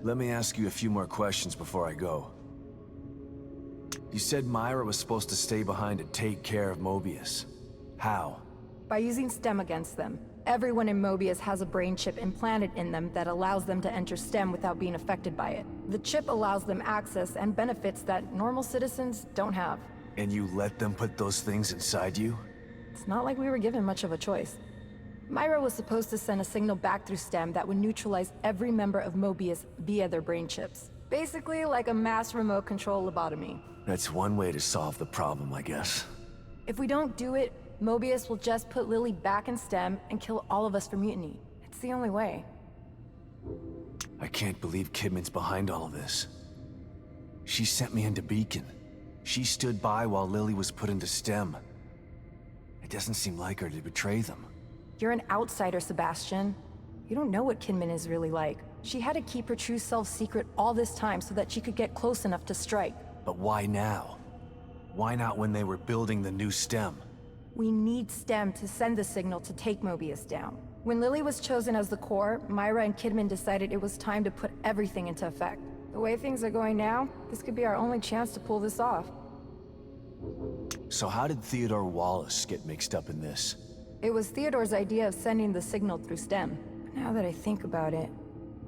Let me ask you a few more questions before I go. You said Myra was supposed to stay behind to take care of Mobius. How? By using STEM against them. Everyone in Mobius has a brain chip implanted in them that allows them to enter STEM without being affected by it. The chip allows them access and benefits that normal citizens don't have. And you let them put those things inside you? It's not like we were given much of a choice. Myra was supposed to send a signal back through STEM that would neutralize every member of Mobius via their brain chips. Basically like a mass remote control lobotomy. That's one way to solve the problem, I guess. If we don't do it, Mobius will just put Lily back in STEM and kill all of us for mutiny. It's the only way. I can't believe Kidman's behind all of this. She sent me into Beacon. She stood by while Lily was put into STEM. It doesn't seem like her to betray them. You're an outsider, Sebastian. You don't know what Kidman is really like. She had to keep her true self secret all this time so that she could get close enough to strike. But why now? Why not when they were building the new STEM? We need STEM to send the signal to take Mobius down. When Lily was chosen as the core, Myra and Kidman decided it was time to put everything into effect. The way things are going now, this could be our only chance to pull this off. So how did Theodore Wallace get mixed up in this? It was Theodore's idea of sending the signal through STEM. But now that I think about it,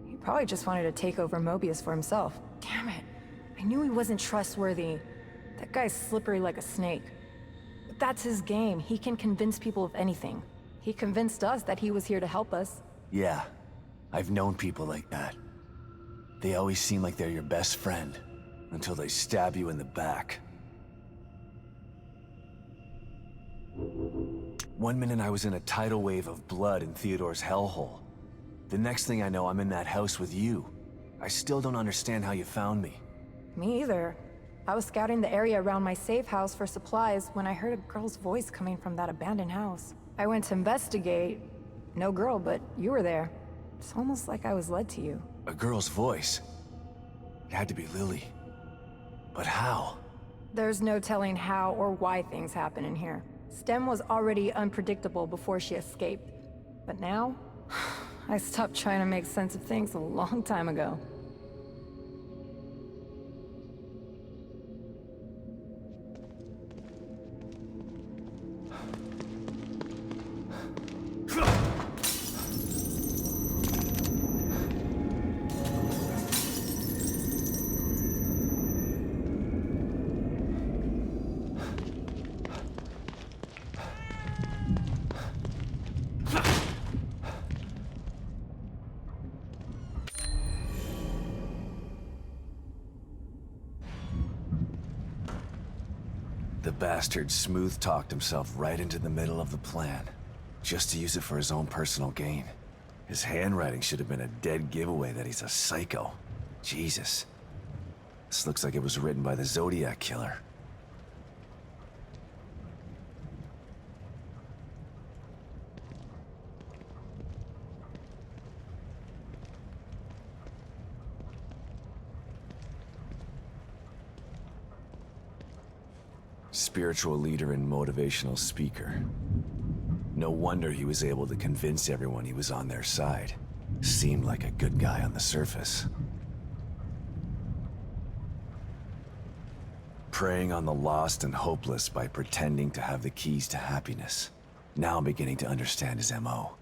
he probably just wanted to take over Mobius for himself. Damn it. I knew he wasn't trustworthy. That guy's slippery like a snake. But that's his game. He can convince people of anything. He convinced us that he was here to help us. Yeah, I've known people like that. They always seem like they're your best friend, until they stab you in the back. One minute I was in a tidal wave of blood in Theodore's hellhole. The next thing I know, I'm in that house with you. I still don't understand how you found me. Me either. I was scouting the area around my safe house for supplies when I heard a girl's voice coming from that abandoned house. I went to investigate. No girl, but you were there. It's almost like I was led to you. A girl's voice? It had to be Lily. But how? There's no telling how or why things happen in here. STEM was already unpredictable before she escaped. But now, I stopped trying to make sense of things a long time ago. The bastard smooth-talked himself right into the middle of the plan, just to use it for his own personal gain. His handwriting should have been a dead giveaway that he's a psycho. Jesus. This looks like it was written by the Zodiac Killer. Spiritual leader and motivational speaker. No wonder he was able to convince everyone he was on their side. Seemed like a good guy on the surface. Preying on the lost and hopeless by pretending to have the keys to happiness. Now I'm beginning to understand his MO.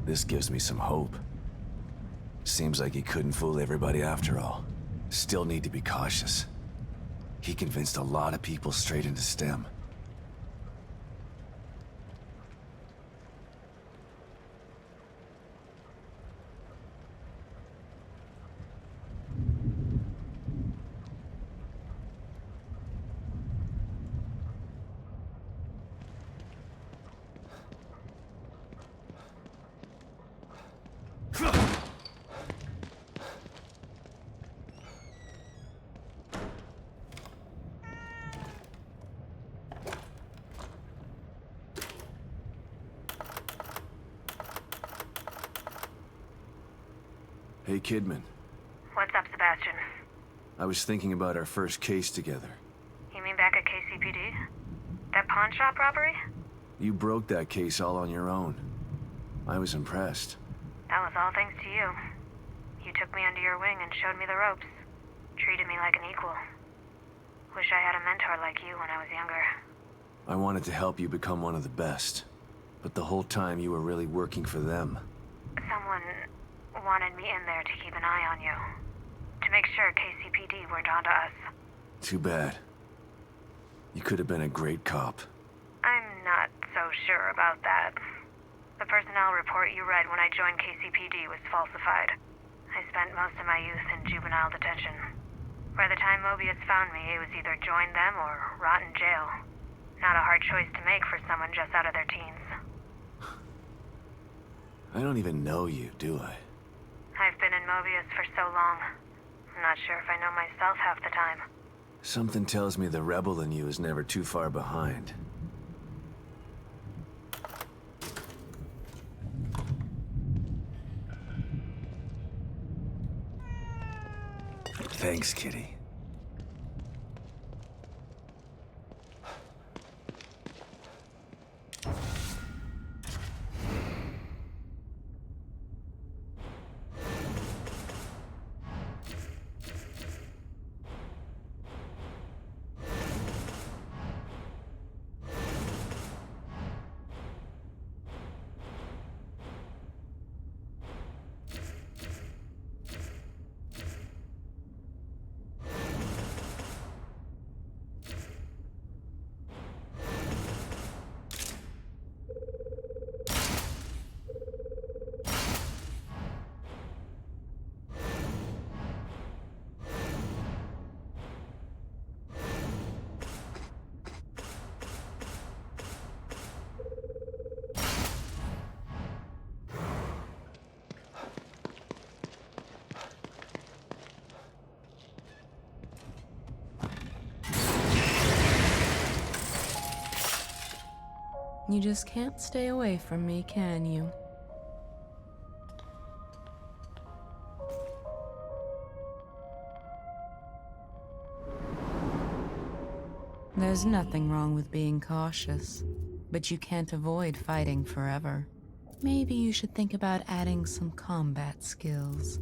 This gives me some hope. Seems like he couldn't fool everybody after all. Still need to be cautious. He convinced a lot of people straight into STEM. Hey, Kidman. What's up, Sebastian? I was thinking about our first case together. You mean back at KCPD? shop robbery? You broke that case all on your own. I was impressed. That was all thanks to you. You took me under your wing and showed me the ropes. Treated me like an equal. Wish I had a mentor like you when I was younger. I wanted to help you become one of the best. But the whole time you were really working for them. Someone wanted me in there to keep an eye on you. To make sure KCPD weren't onto us. Too bad. You could have been a great cop. I'm not so sure about that. The personnel report you read when I joined KCPD was falsified. I spent most of my youth in juvenile detention. By the time Mobius found me, it was either join them or rot in jail. Not a hard choice to make for someone just out of their teens. I don't even know you, do I? I've been in Mobius for so long. I'm not sure if I know myself half the time. Something tells me the rebel in you is never too far behind. Thanks, Kitty. You just can't stay away from me, can you? There's nothing wrong with being cautious, but you can't avoid fighting forever. Maybe you should think about adding some combat skills.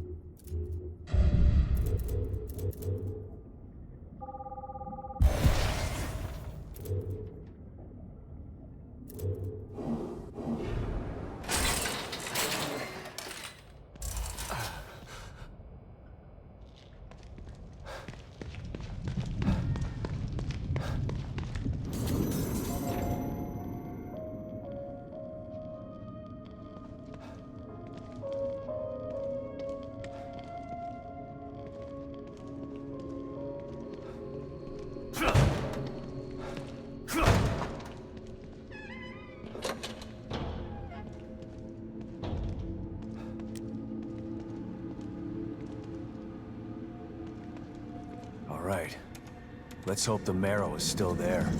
All right. Let's hope the marrow is still there.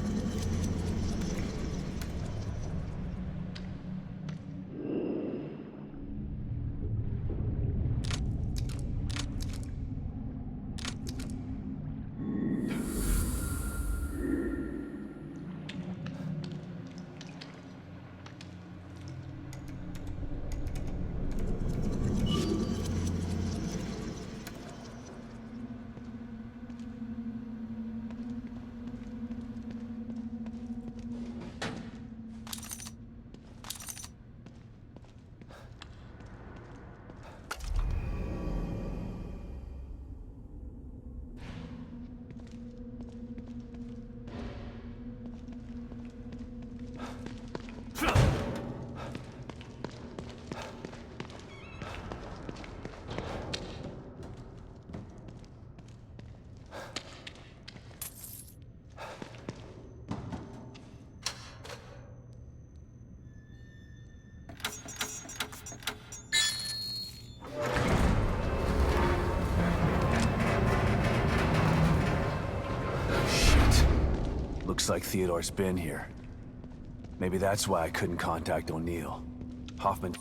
Looks like Theodore's been here. Maybe that's why I couldn't contact O'Neill. Hoffman...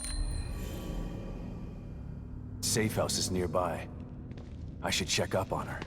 safe house is nearby. I should check up on her.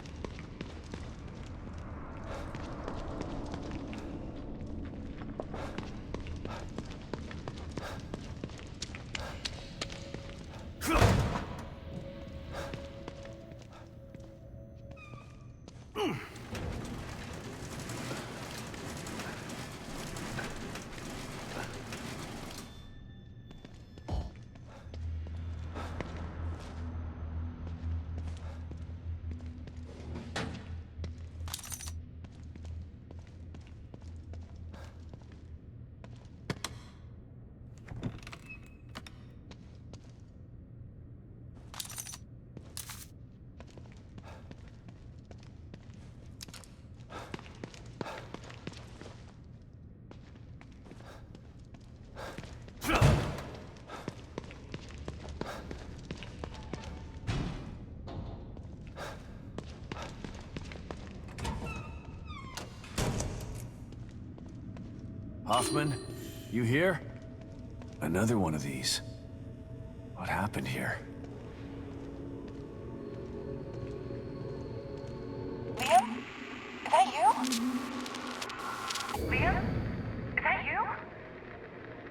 Hoffman, you here? Another one of these. What happened here? Liam? Is that you? Liam? Is that you?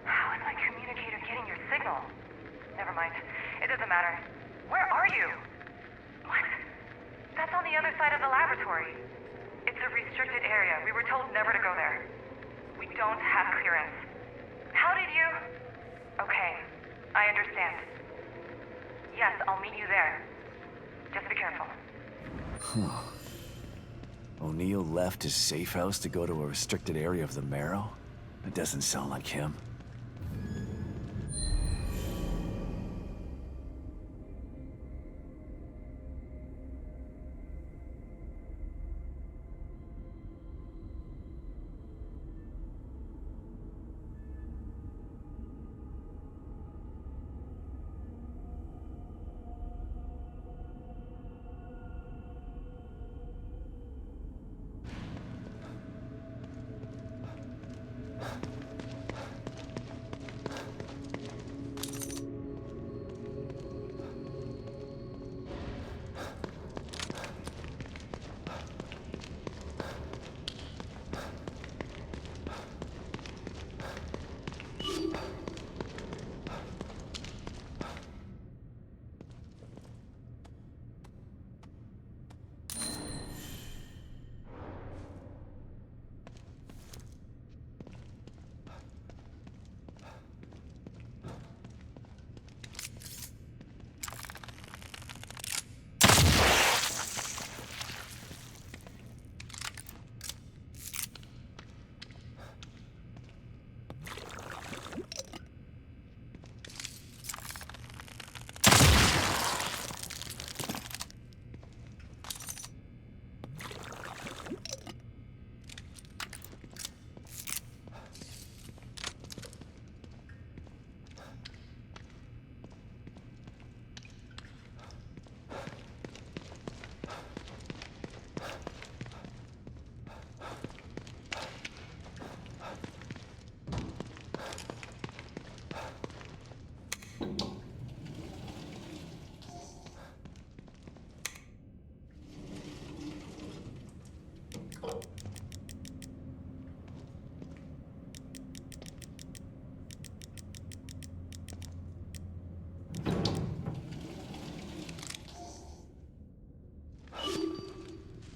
How is my communicator getting your signal? Never mind. It doesn't matter. Where are you? What? That's on the other side of the laboratory. It's a restricted area. We were told never to go there. We don't have clearance. How did you... Okay, I understand. Yes, I'll meet you there. Just be careful. O'Neill left his safe house to go to a restricted area of the Marrow? That doesn't sound like him.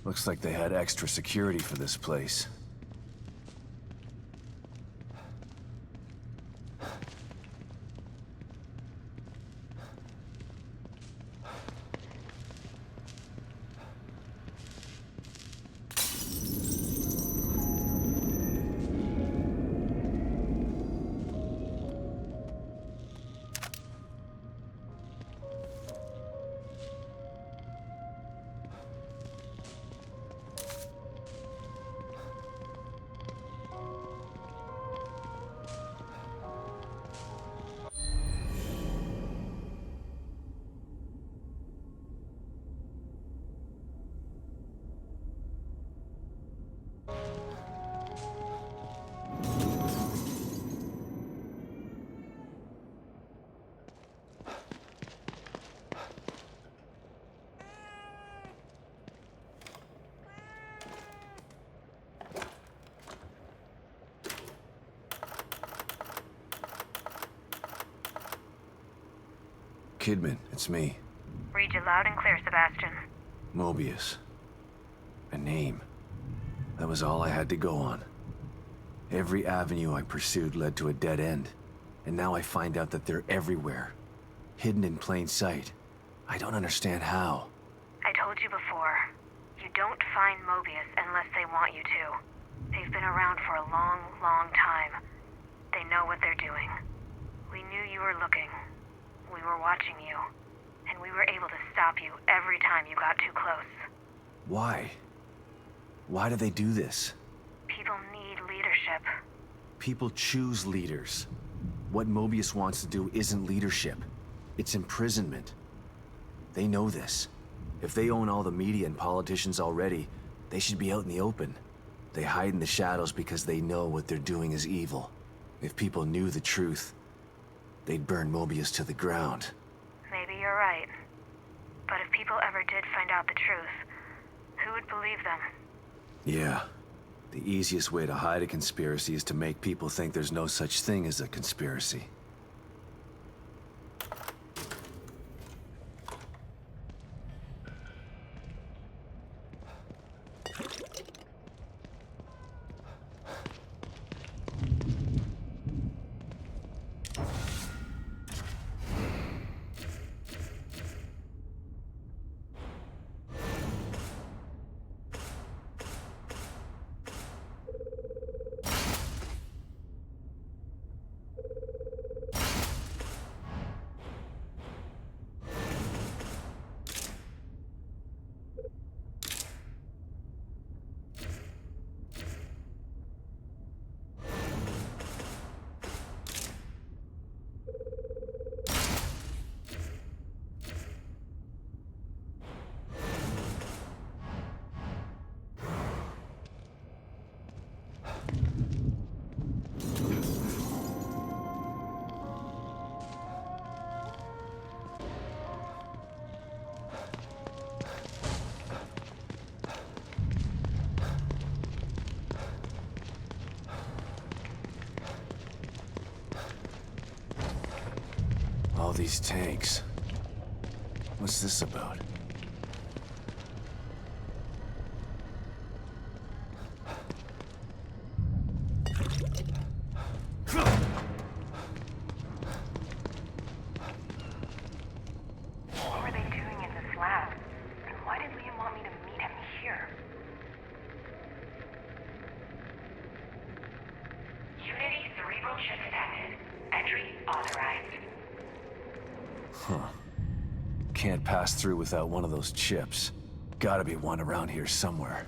Looks like they had extra security for this place. Kidman, it's me. Read you loud and clear, Sebastian. Mobius. A name. That was all I had to go on. Every avenue I pursued led to a dead end. And now I find out that they're everywhere. Hidden in plain sight. I don't understand how. I told you before. You don't find Mobius unless they want you to. They've been around for a long, long time. They know what they're doing. We knew you were looking. We were watching you. And we were able to stop you every time you got too close. Why? Why do they do this? People need leadership. People choose leaders. What Mobius wants to do isn't leadership. It's imprisonment. They know this. If they own all the media and politicians already, they should be out in the open. They hide in the shadows because they know what they're doing is evil. If people knew the truth, they'd burn Mobius to the ground. Maybe you're right. But if people ever did find out the truth, who would believe them? Yeah. The easiest way to hide a conspiracy is to make people think there's no such thing as a conspiracy. All these tanks. What's this about? What were they doing in this lab? And why did Liam want me to meet him here? Unity cerebral chip detected. Entry authorized. Huh. Can't pass through without one of those chips. Gotta be one around here somewhere.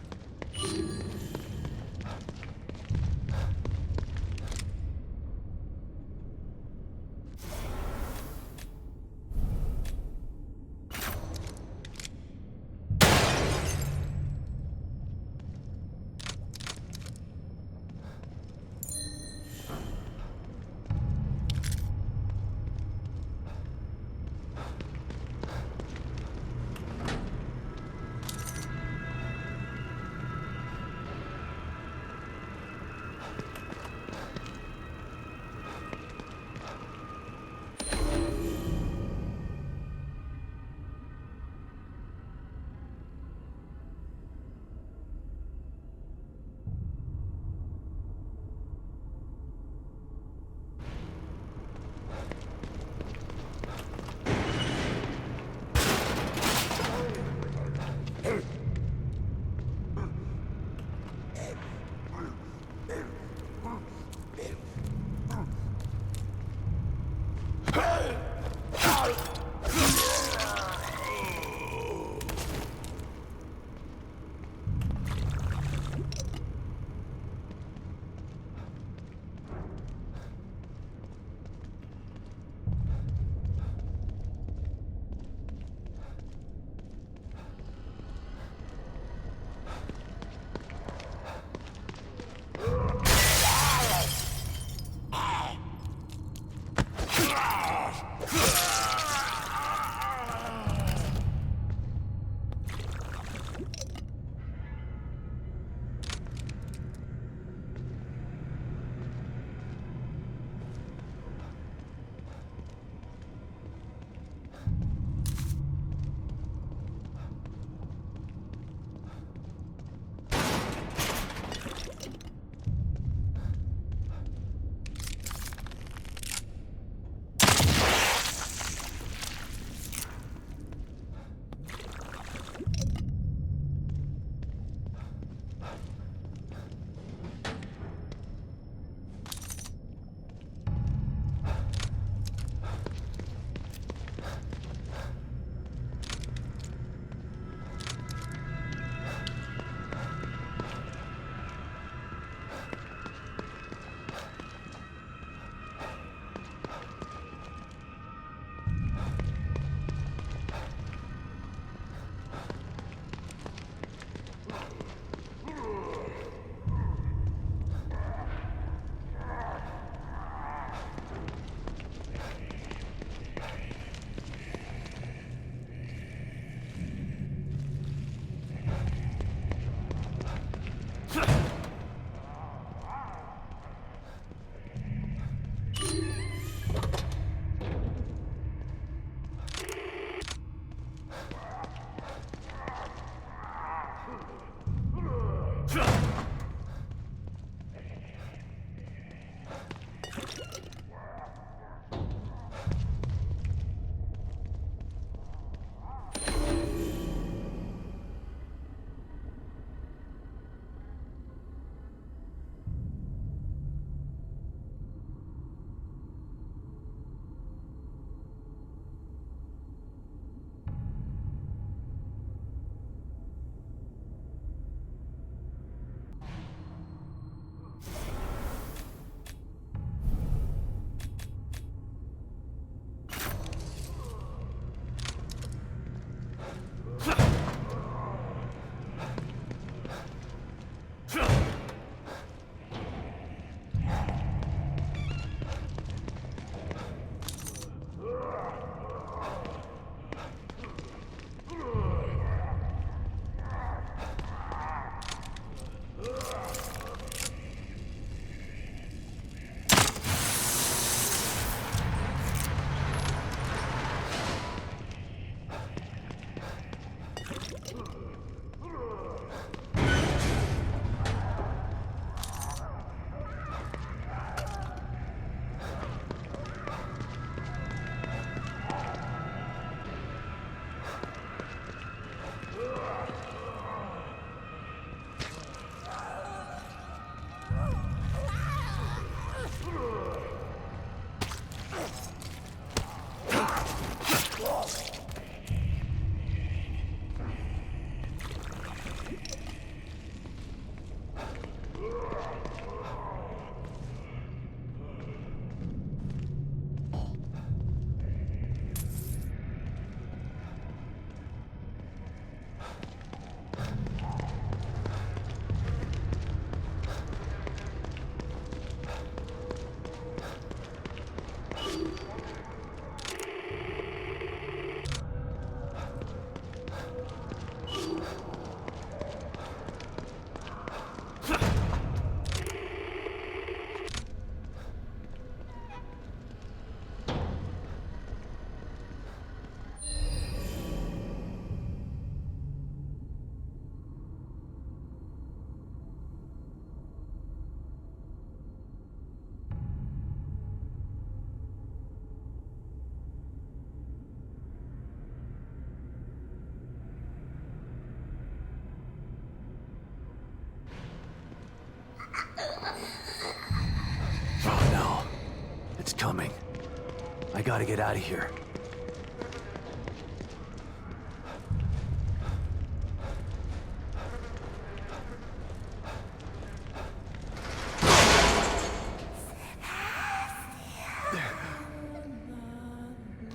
I gotta get out of here.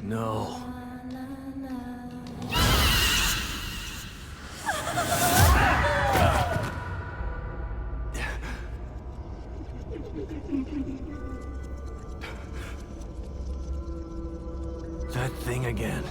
No. That thing again.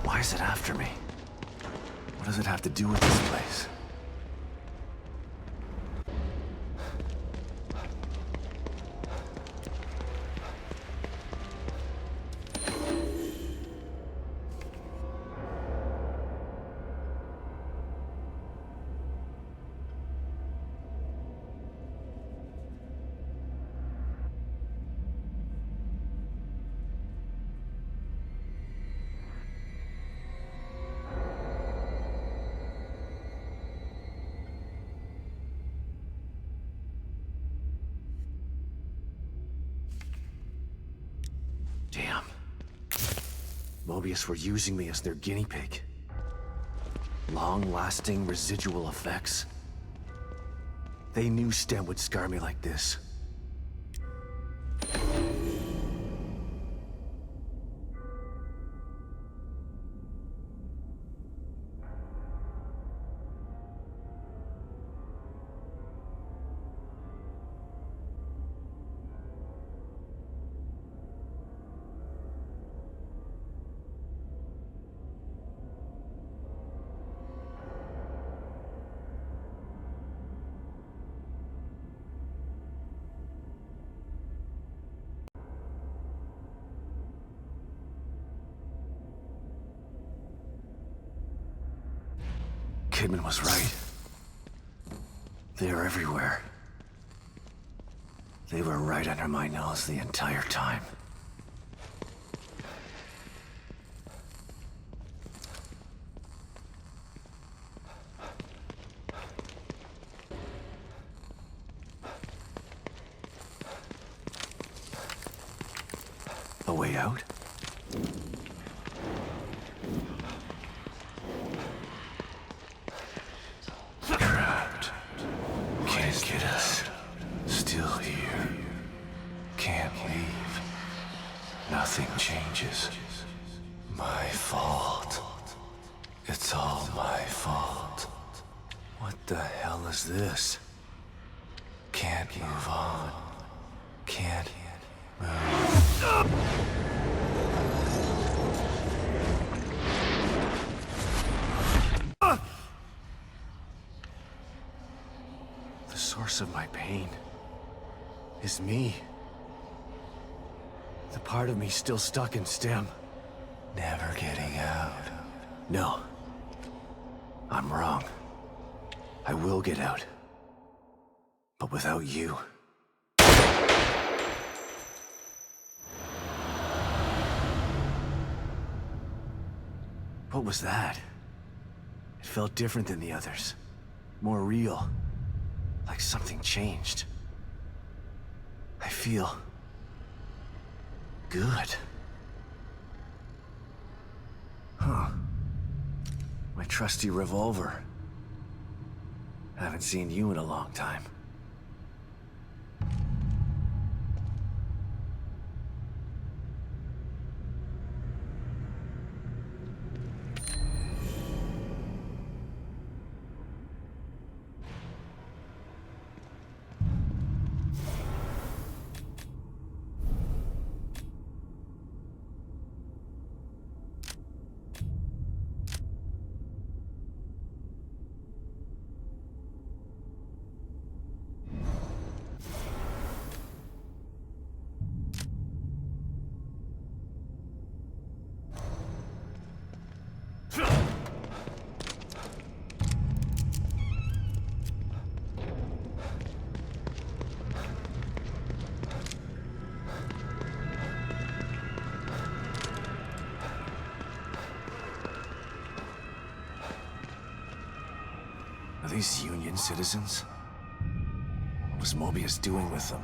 Why is it after me? What does it have to do with this place? Damn. Mobius were using me as their guinea pig. Long-lasting residual effects. They knew Stem would scar me like this. Kidman was right. They are everywhere. They were right under my nose the entire time. A way out? Trapped. Can't get us. Still here. Can't leave. Nothing changes. My fault. It's all my fault. What the hell is this? Can't move on. Can't move. The source of my pain is me. The part of me still stuck in STEM. Never getting out. No. I'm wrong. I will get out. But without you. What was that? It felt different than the others. More real. Like something changed. I feel good. Huh. My trusty revolver. Haven't seen you in a long time. Are these Union citizens? What was Mobius doing with them?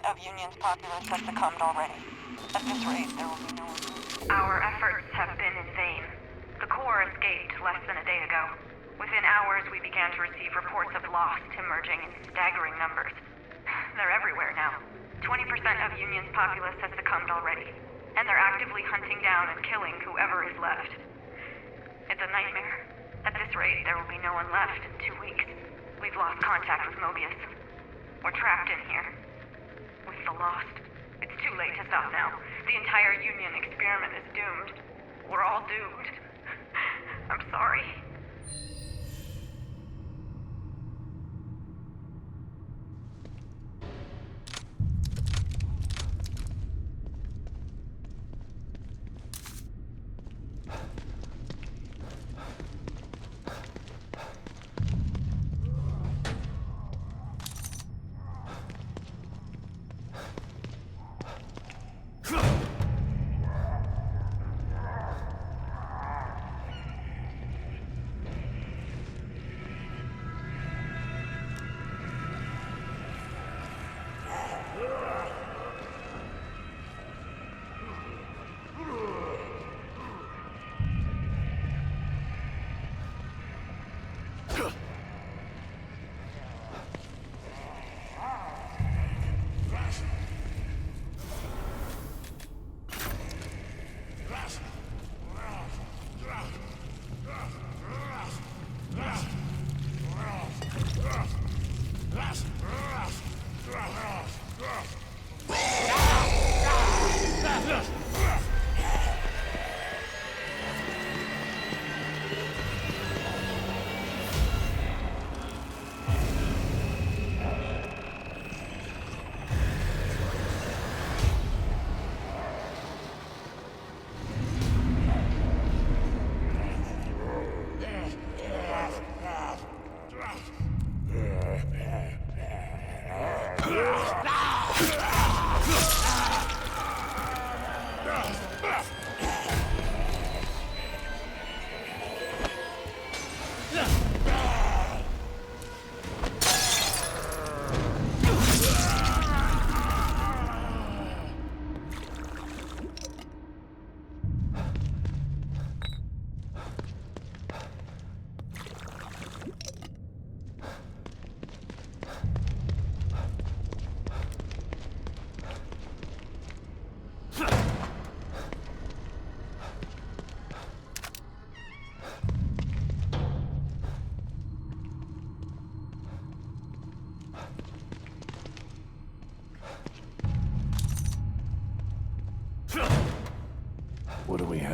Of Union's populace has succumbed already. At this rate, there will be no one. Our efforts have been in vain. The Corps escaped less than a day ago. Within hours, we began to receive reports of lost emerging in staggering numbers. They're everywhere now. 20% of Union's populace has succumbed already, and they're actively hunting down and killing whoever is left. It's a nightmare. At this rate, there will be no one left in 2 weeks. We've lost contact with Mobius. We're trapped in here. With the lost. It's too late to stop now. The entire Union experiment is doomed. We're all doomed. I'm sorry.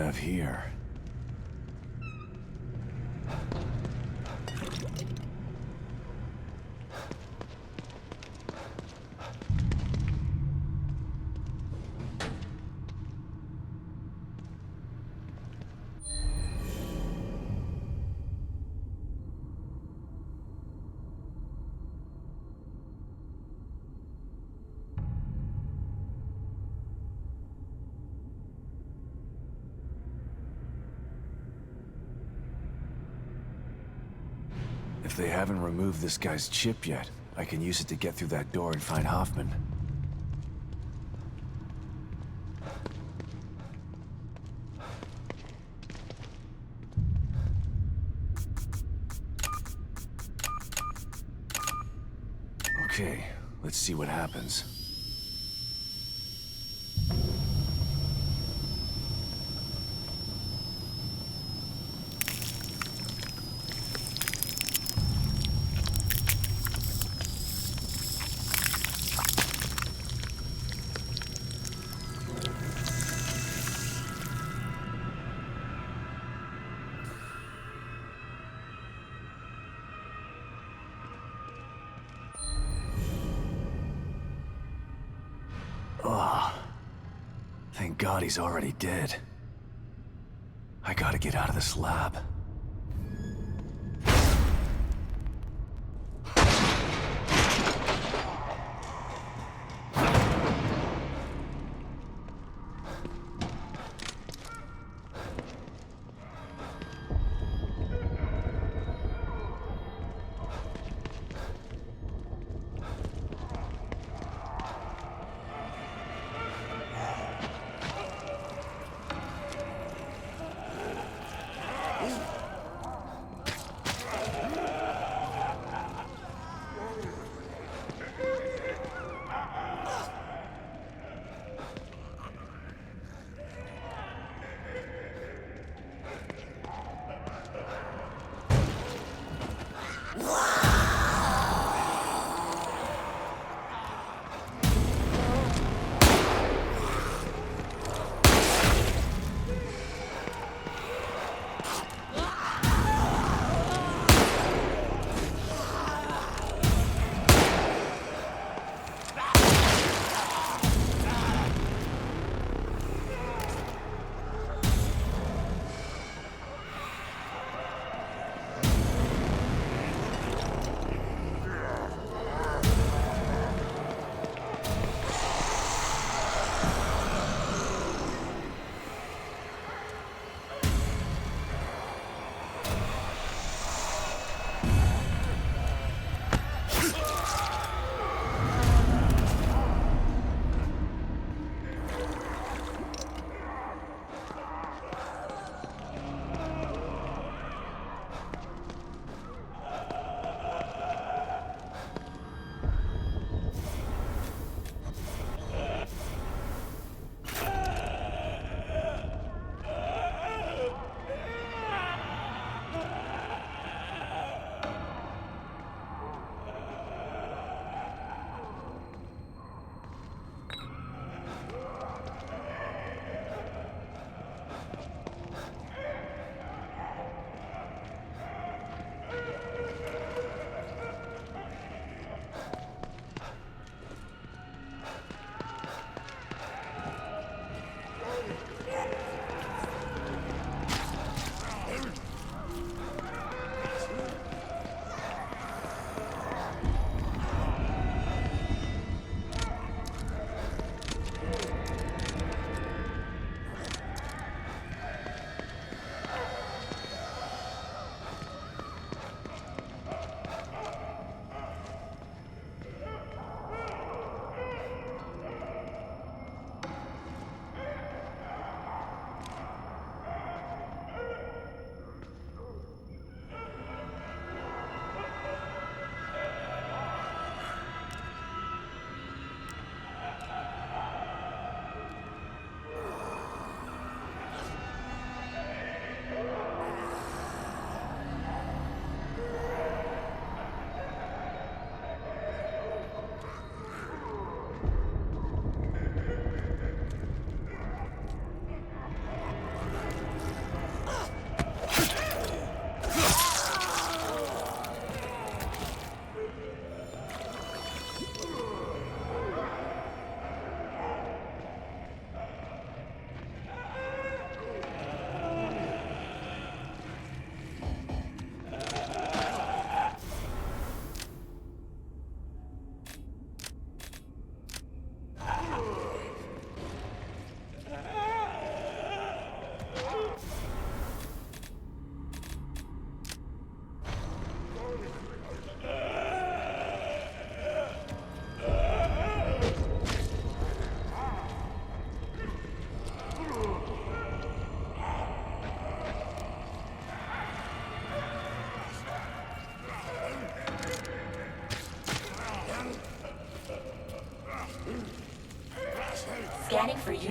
have here? If they haven't removed this guy's chip yet, I can use it to get through that door and find Hoffman. Okay, let's see what happens. Thank God he's already dead. I gotta get out of this lab.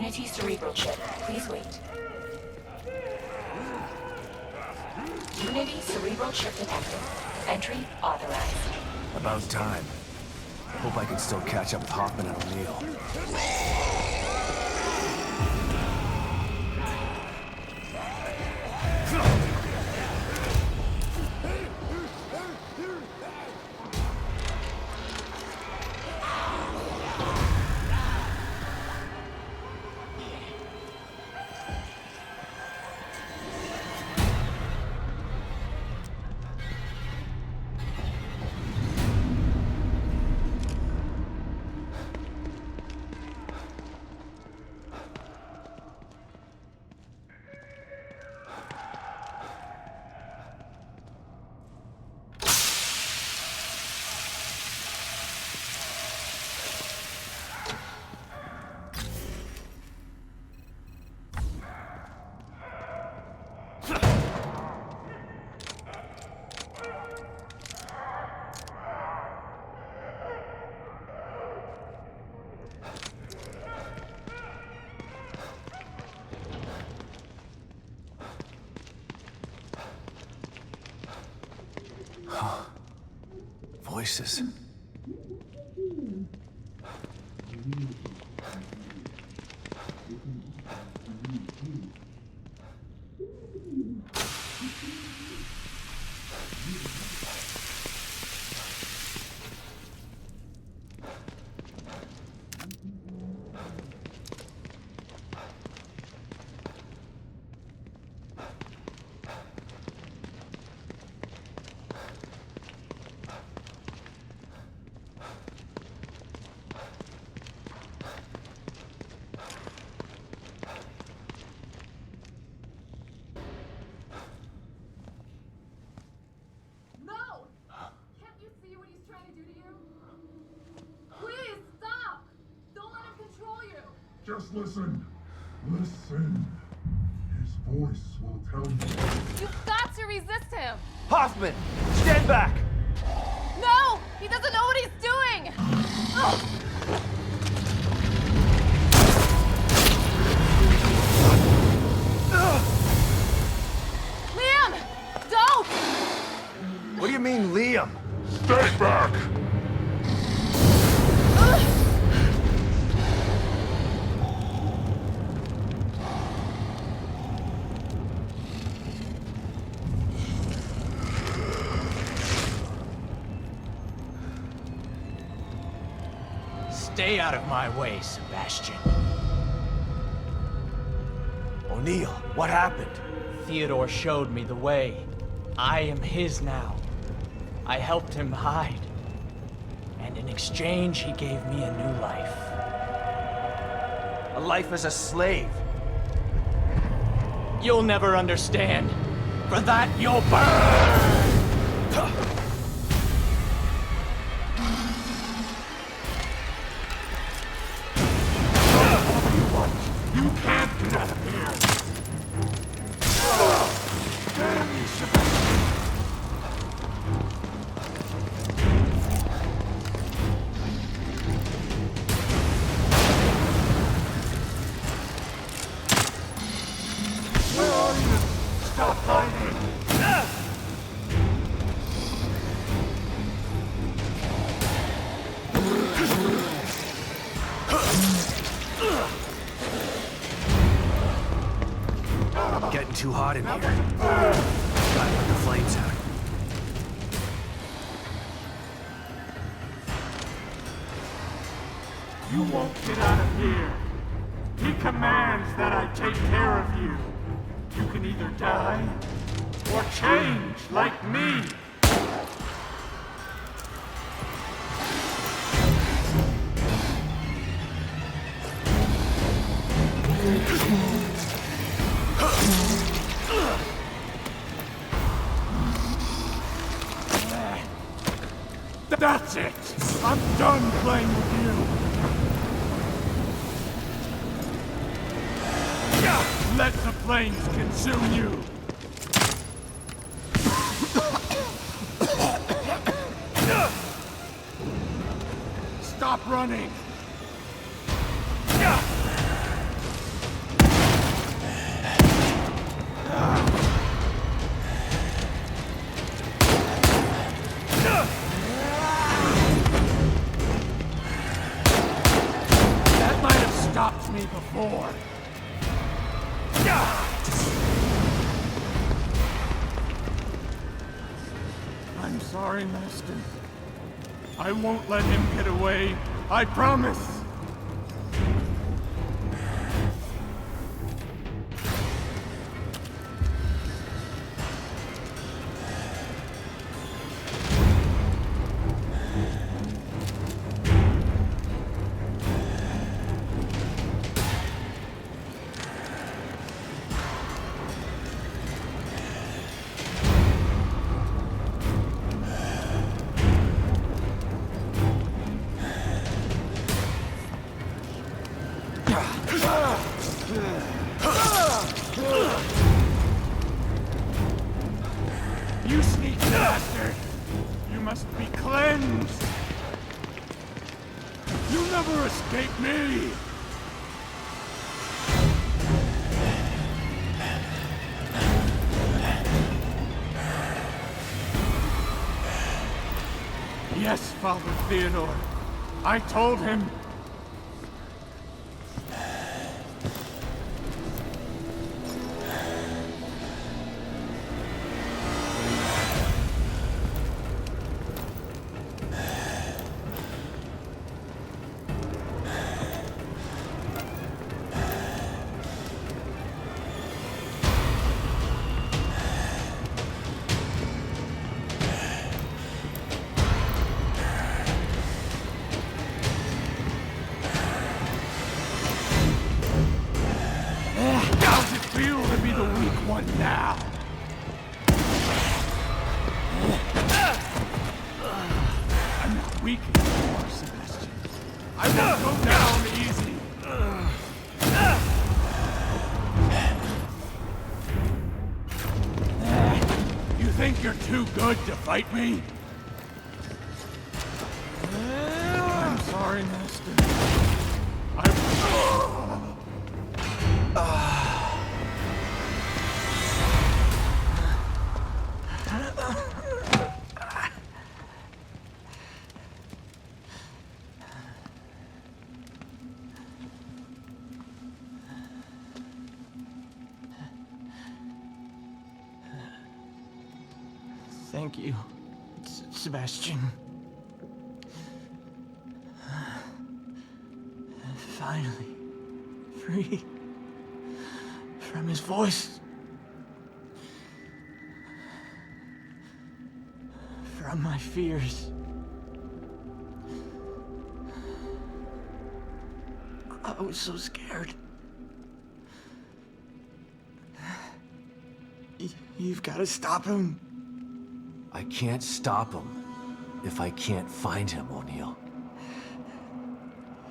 Unity cerebral chip. Please wait. Unity cerebral chip detected. Entry authorized. About time. Hope I can still catch up with Hoffman and O'Neill. Voices. Just listen. Listen. His voice will tell you. You've got to resist him! Hoffman! Stand back! No! He doesn't know what he's doing! Ugh. Liam! Don't! What do you mean, Liam? Stay back! Stay out of my way, Sebastian. O'Neill, what happened? Theodore showed me the way. I am his now. I helped him hide. And in exchange, he gave me a new life. A life as a slave. You'll never understand. For that, you'll burn! You can't get out of here! Damn you, Sebastian! Where are you? Stop hiding! Getting too hot in here. Gotta put the flames out. You won't get out of here. He commands that I take care of you. You can either die or change like me. That's it! I'm done playing with you! Let the flames consume you! Stop running! me before. I'm sorry, Master. I won't let him get away. I promise. You sneaky bastard! You must be cleansed! You'll never escape me! Yes, Father Theodore. I told him. How's it feel to be the weak one now? I'm not weak anymore, Sebastian. I won't go down easy. You think you're too good to fight me? I'm sorry, Master. Thank you, Sebastian. Finally, free from his voice. From my fears. I was so scared. You've got to stop him. I can't stop him if I can't find him, O'Neill.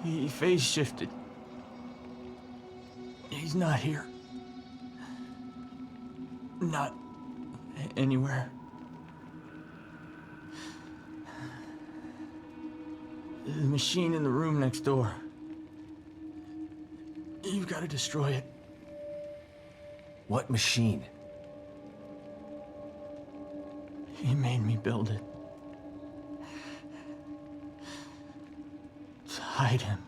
He phase shifted. He's not here. Not anywhere. The machine in the room next door. You've got to destroy it. What machine? He made me build it. To hide him.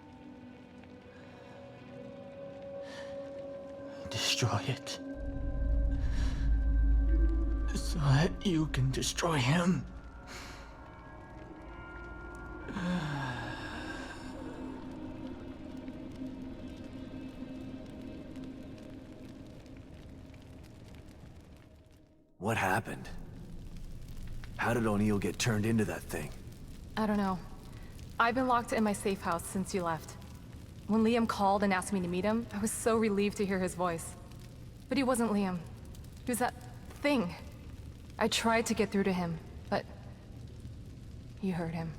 Destroy it. So that you can destroy him. What happened? How did O'Neill get turned into that thing? I don't know. I've been locked in my safe house since you left. When Liam called and asked me to meet him, I was so relieved to hear his voice. But he wasn't Liam. He was that thing. I tried to get through to him, but you heard him.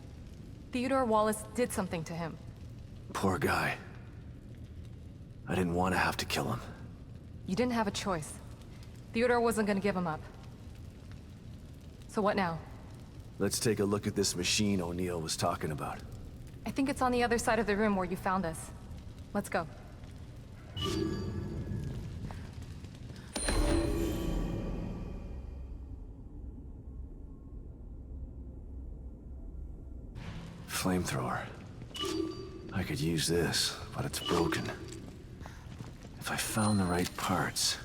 Theodore Wallace did something to him. Poor guy. I didn't want to have to kill him. You didn't have a choice. Theodore wasn't gonna give him up. So what now? Let's take a look at this machine O'Neill was talking about. I think it's on the other side of the room where you found us. Let's go. Flamethrower. I could use this, but it's broken. If I found the right parts.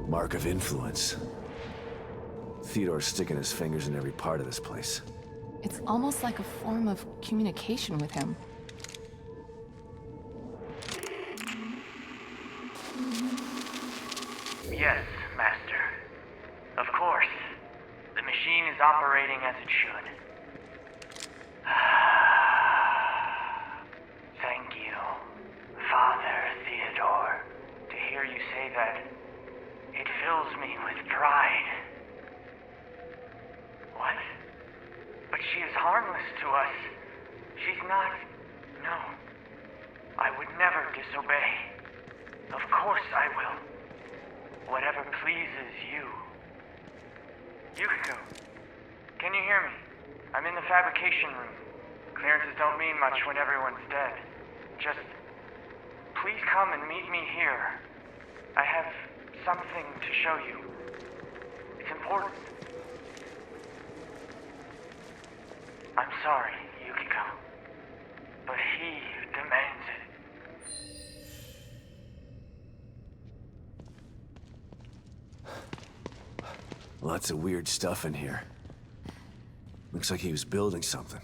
Mark of influence. Theodore's sticking his fingers in every part of this place. It's almost like a form of communication with him. Yes, Master. Of course. The machine is operating as it should. Thank you, Father Theodore. To hear you say that, it fills me with pride. What? But she is harmless to us. She's not... No. I would never disobey. Of course I will. Whatever pleases you. Yukiko, can you hear me? I'm in the fabrication room. Clearances don't mean much when everyone's dead. Just... please come and meet me here. I have something to show you. It's important. I'm sorry, Yukiko, but he demands it. Lots of weird stuff in here. Looks like he was building something.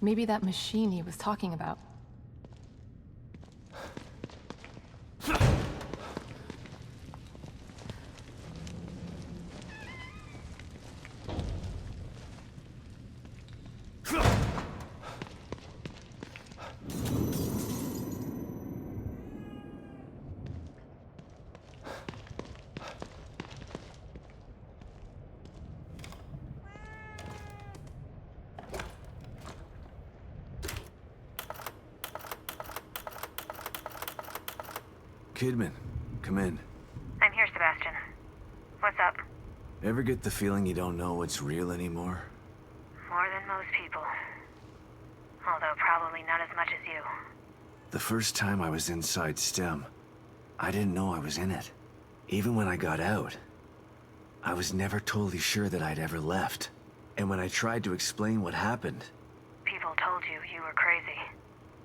Maybe that machine he was talking about. Kidman, come in. I'm here, Sebastian. What's up? Ever get the feeling you don't know what's real anymore? More than most people. Although probably not as much as you. The first time I was inside STEM, I didn't know I was in it. Even when I got out, I was never totally sure that I'd ever left. And when I tried to explain what happened... People told you you were crazy.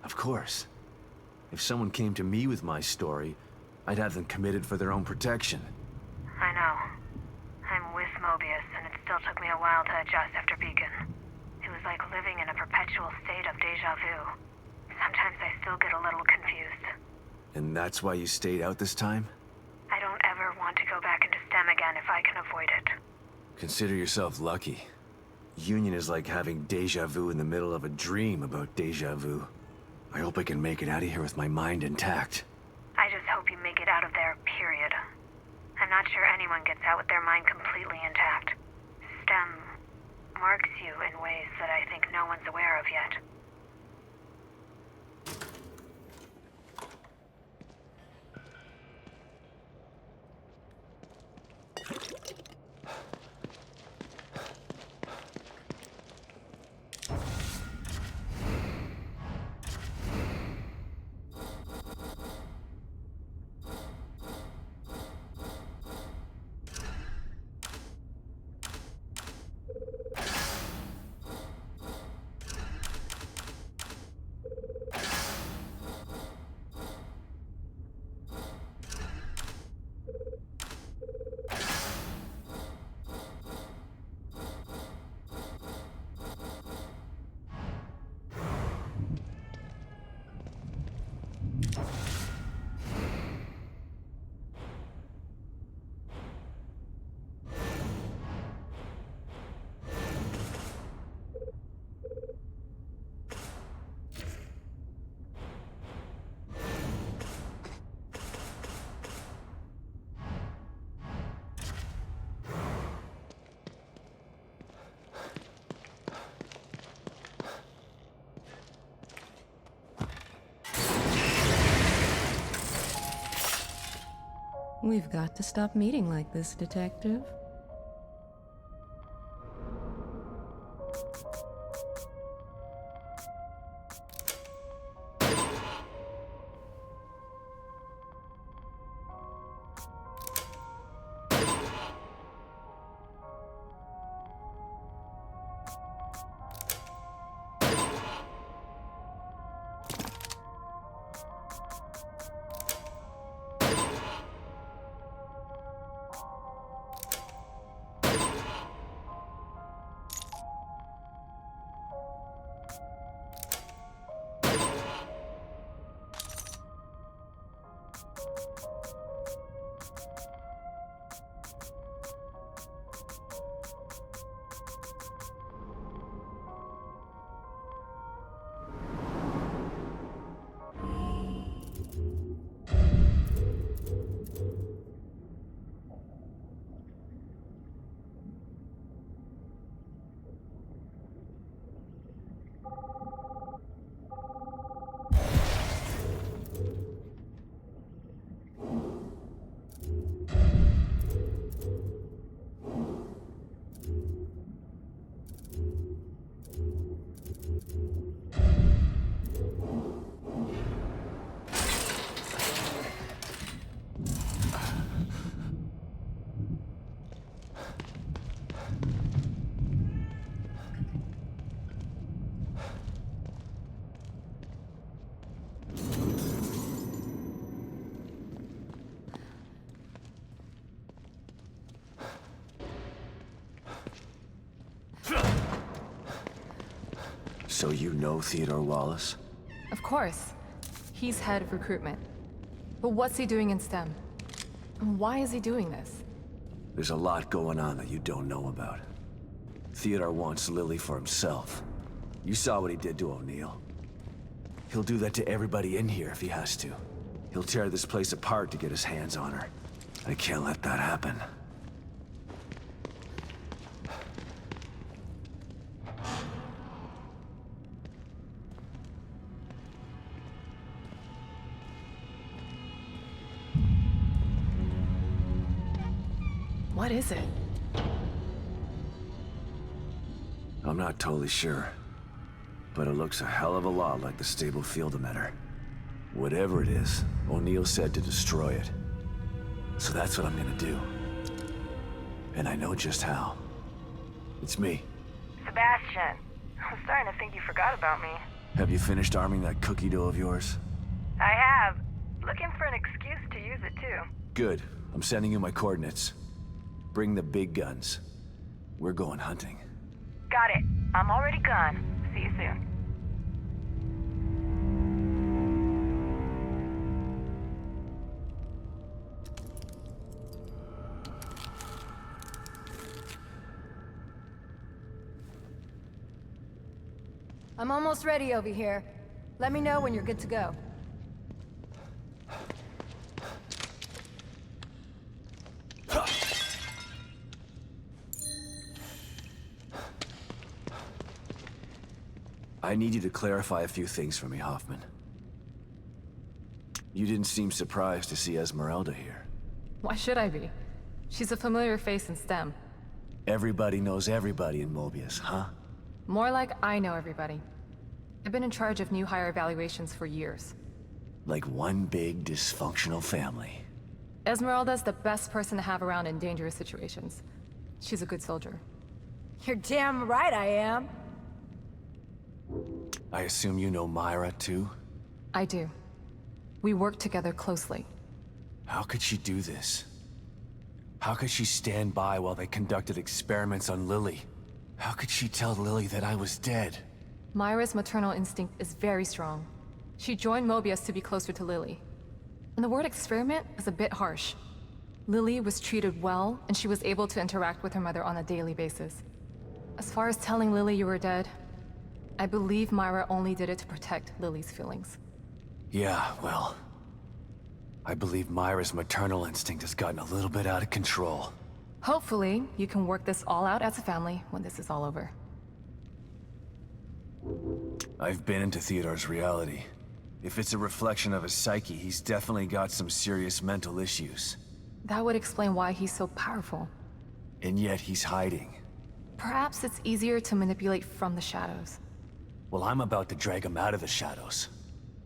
Of course. If someone came to me with my story, I'd have them committed for their own protection. I know. I'm with Mobius, and it still took me a while to adjust after Beacon. It was like living in a perpetual state of déjà vu. Sometimes I still get a little confused. And that's why you stayed out this time? I don't ever want to go back into STEM again if I can avoid it. Consider yourself lucky. Union is like having déjà vu in the middle of a dream about déjà vu. I hope I can make it out of here with my mind intact. I just hope you make it out of there, period. I'm not sure anyone gets out with their mind completely intact. STEM marks you in ways that I think no one's aware of yet. We've got to stop meeting like this, Detective. So you know Theodore Wallace? Of course. He's head of recruitment. But what's he doing in STEM? And why is he doing this? There's a lot going on that you don't know about. Theodore wants Lily for himself. You saw what he did to O'Neill. He'll do that to everybody in here if he has to. He'll tear this place apart to get his hands on her. I can't let that happen. What is it? I'm not totally sure, but it looks a hell of a lot like the stable field emitter. Whatever it is, O'Neill said to destroy it. So that's what I'm gonna do. And I know just how. It's me. Sebastian, I'm starting to think you forgot about me. Have you finished arming that cookie dough of yours? I have. Looking for an excuse to use it too. Good. I'm sending you my coordinates. Bring the big guns. We're going hunting. Got it. I'm already gone. See you soon. I'm almost ready over here. Let me know when you're good to go. I need you to clarify a few things for me, Hoffman. You didn't seem surprised to see Esmeralda here. Why should I be? She's a familiar face in STEM. Everybody knows everybody in Mobius, huh? More like I know everybody. I've been in charge of new hire evaluations for years. Like one big dysfunctional family. Esmeralda's the best person to have around in dangerous situations. She's a good soldier. You're damn right I am. I assume you know Myra, too? I do. We work together closely. How could she do this? How could she stand by while they conducted experiments on Lily? How could she tell Lily that I was dead? Myra's maternal instinct is very strong. She joined Mobius to be closer to Lily. And the word experiment is a bit harsh. Lily was treated well, and she was able to interact with her mother on a daily basis. As far as telling Lily you were dead, I believe Myra only did it to protect Lily's feelings. Yeah, well... I believe Myra's maternal instinct has gotten a little bit out of control. Hopefully, you can work this all out as a family when this is all over. I've been into Theodore's reality. If it's a reflection of his psyche, he's definitely got some serious mental issues. That would explain why he's so powerful. And yet he's hiding. Perhaps it's easier to manipulate from the shadows. Well, I'm about to drag him out of the shadows.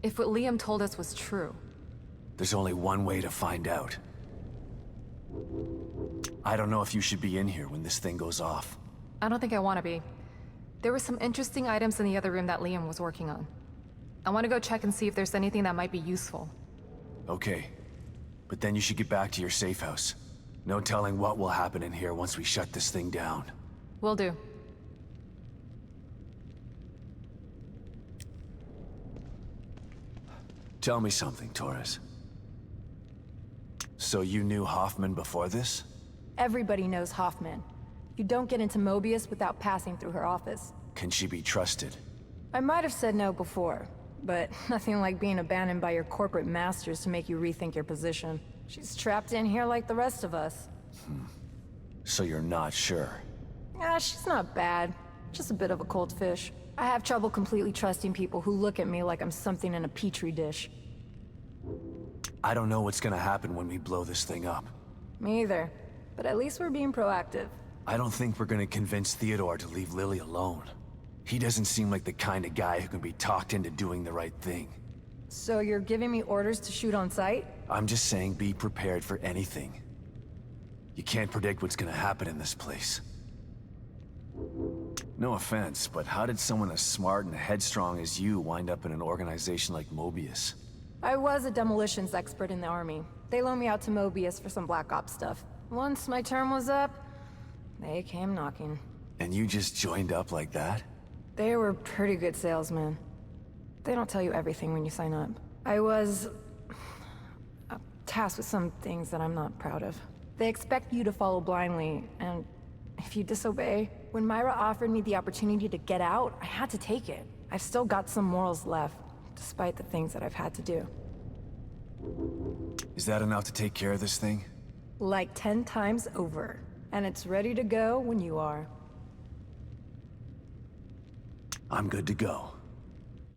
If what Liam told us was true. There's only one way to find out. I don't know if you should be in here when this thing goes off. I don't think I want to be. There were some interesting items in the other room that Liam was working on. I want to go check and see if there's anything that might be useful. Okay. But then you should get back to your safe house. No telling what will happen in here once we shut this thing down. Will do. Tell me something, Torres. So you knew Hoffman before this? Everybody knows Hoffman. You don't get into Mobius without passing through her office. Can she be trusted? I might have said no before, but nothing like being abandoned by your corporate masters to make you rethink your position. She's trapped in here like the rest of us. So you're not sure? She's not bad. Just a bit of a cold fish. I have trouble completely trusting people who look at me like I'm something in a petri dish. I don't know what's gonna happen when we blow this thing up. Me either. But at least we're being proactive. I don't think we're gonna convince Theodore to leave Lily alone. He doesn't seem like the kind of guy who can be talked into doing the right thing. So you're giving me orders to shoot on sight? I'm just saying be prepared for anything. You can't predict what's gonna happen in this place. No offense, but how did someone as smart and headstrong as you wind up in an organization like Mobius? I was a demolitions expert in the army. They loaned me out to Mobius for some Black Ops stuff. Once my term was up, they came knocking. And you just joined up like that? They were pretty good salesmen. They don't tell you everything when you sign up. I was tasked with some things that I'm not proud of. They expect you to follow blindly, and if you disobey... When Myra offered me the opportunity to get out, I had to take it. I've still got some morals left, despite the things that I've had to do. Is that enough to take care of this thing? Like 10 times over. And it's ready to go when you are. I'm good to go.